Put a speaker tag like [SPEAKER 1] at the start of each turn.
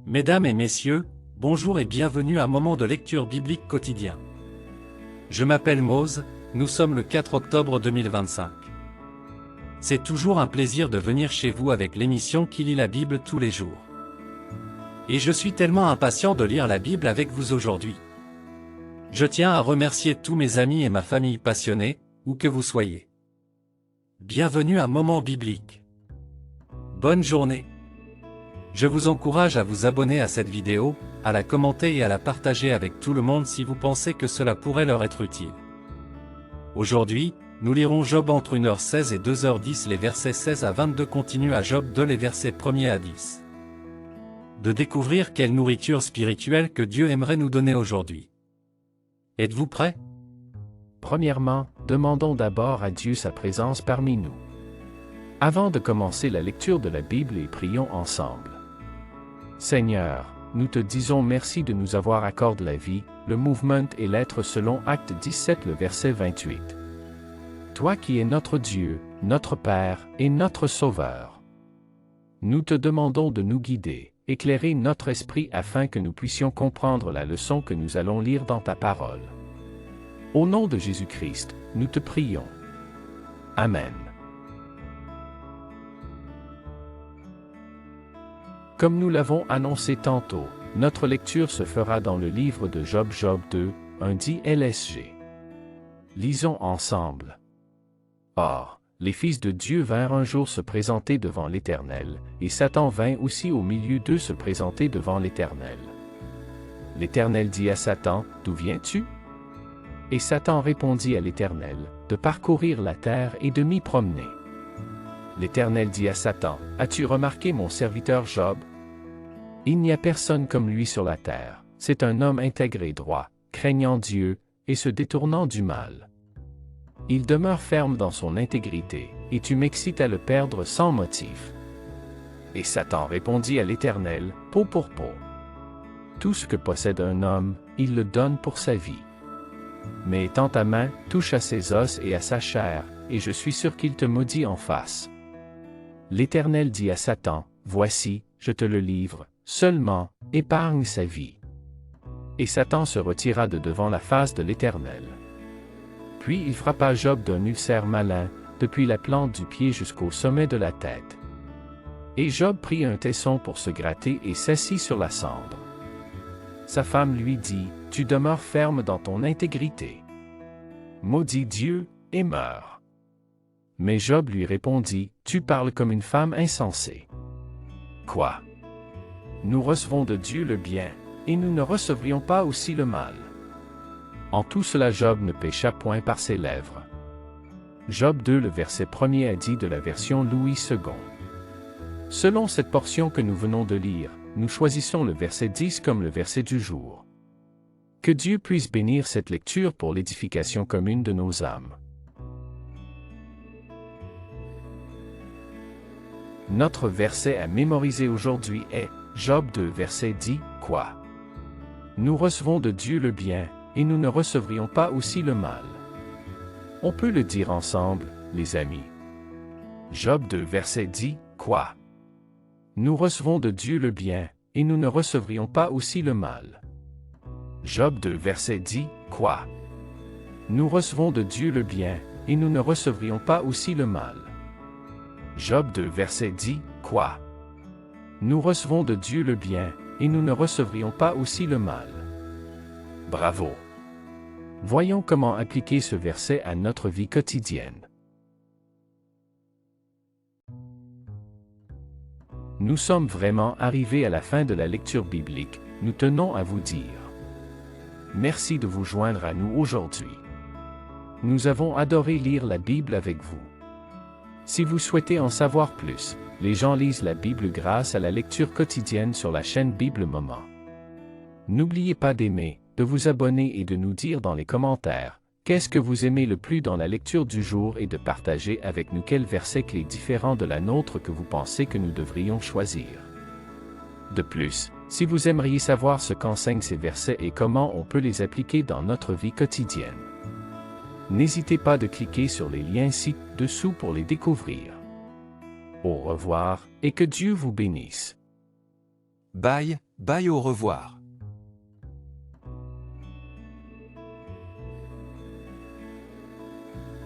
[SPEAKER 1] Mesdames et messieurs, bonjour et bienvenue à un moment de lecture biblique quotidien. Je m'appelle Mose, nous sommes le 4 octobre 2025. C'est toujours un plaisir de venir chez vous avec l'émission qui lit la Bible tous les jours. Et je suis tellement impatient de lire la Bible avec vous aujourd'hui. Je tiens à remercier tous mes amis et ma famille passionnés, où que vous soyez. Bienvenue à Moment Biblique. Bonne journée. Je vous encourage à vous abonner à cette vidéo, à la commenter et à la partager avec tout le monde si vous pensez que cela pourrait leur être utile. Aujourd'hui, nous lirons Job entre 1h16 et 2h10 les versets 16 à 22 continuent à Job 2 les versets 1er à 10. De découvrir quelle nourriture spirituelle que Dieu aimerait nous donner aujourd'hui. Êtes-vous prêts?
[SPEAKER 2] Premièrement, demandons d'abord à Dieu sa présence parmi nous. Avant de commencer la lecture de la Bible et prions ensemble. Seigneur, nous te disons merci de nous avoir accordé la vie, le mouvement et l'être selon Acte 17 le verset 28. Toi qui es notre Dieu, notre Père et notre Sauveur. Nous te demandons de nous guider, éclairer notre esprit afin que nous puissions comprendre la leçon que nous allons lire dans ta parole. Au nom de Jésus-Christ, nous te prions. Amen. Comme nous l'avons annoncé tantôt, notre lecture se fera dans le livre de Job 2, 1-10 LSG. Lisons ensemble. Or, les fils de Dieu vinrent un jour se présenter devant l'Éternel, et Satan vint aussi au milieu d'eux se présenter devant l'Éternel. L'Éternel dit à Satan, « D'où viens-tu » Et Satan répondit à l'Éternel, « De parcourir la terre et de m'y promener. » L'Éternel dit à Satan, « As-tu remarqué mon serviteur Job? Il n'y a personne comme lui sur la terre, c'est un homme intègre et droit, craignant Dieu, et se détournant du mal. Il demeure ferme dans son intégrité, et tu m'excites à le perdre sans motif. » Et Satan répondit à l'Éternel, « Peau pour peau. Tout ce que possède un homme, il le donne pour sa vie. Mais étends ta main, touche à ses os et à sa chair, et je suis sûr qu'il te maudit en face. » L'Éternel dit à Satan, « Voici, je te le livre, seulement, épargne sa vie. » Et Satan se retira de devant la face de l'Éternel. Puis il frappa Job d'un ulcère malin, depuis la plante du pied jusqu'au sommet de la tête. Et Job prit un tesson pour se gratter et s'assit sur la cendre. Sa femme lui dit, « Tu demeures ferme dans ton intégrité. Maudis Dieu, et meurs. » Mais Job lui répondit, « Tu parles comme une femme insensée. Quoi? Nous recevons de Dieu le bien, et nous ne recevrions pas aussi le mal. » En tout cela Job ne pécha point par ses lèvres. Job 2 le verset 1er à 10 de la version Louis II. Selon cette portion que nous venons de lire, nous choisissons le verset 10 comme le verset du jour. Que Dieu puisse bénir cette lecture pour l'édification commune de nos âmes. Notre verset à mémoriser aujourd'hui est Job 2 verset 10, « Quoi? Nous recevons de Dieu le bien, et nous ne recevrions pas aussi le mal. » On peut le dire ensemble, les amis. Job 2 verset 10, « Quoi? Nous recevons de Dieu le bien, et nous ne recevrions pas aussi le mal. » Job 2 verset 10, « Quoi? Nous recevons de Dieu le bien, et nous ne recevrions pas aussi le mal. » Job 2 verset 10, « Quoi? Nous recevons de Dieu le bien, et nous ne recevrions pas aussi le mal. » Bravo! Voyons comment appliquer ce verset à notre vie quotidienne. Nous sommes vraiment arrivés à la fin de la lecture biblique, nous tenons à vous dire. Merci de vous joindre à nous aujourd'hui. Nous avons adoré lire la Bible avec vous. Si vous souhaitez en savoir plus, les gens lisent la Bible grâce à la lecture quotidienne sur la chaîne Bible Moment. N'oubliez pas d'aimer, de vous abonner et de nous dire dans les commentaires, qu'est-ce que vous aimez le plus dans la lecture du jour et de partager avec nous quel verset clé différent de la nôtre que vous pensez que nous devrions choisir. De plus, si vous aimeriez savoir ce qu'enseignent ces versets et comment on peut les appliquer dans notre vie quotidienne, n'hésitez pas de cliquer sur les liens ci-dessous pour les découvrir. Au revoir, et que Dieu vous bénisse.
[SPEAKER 3] Bye, Bye, au revoir.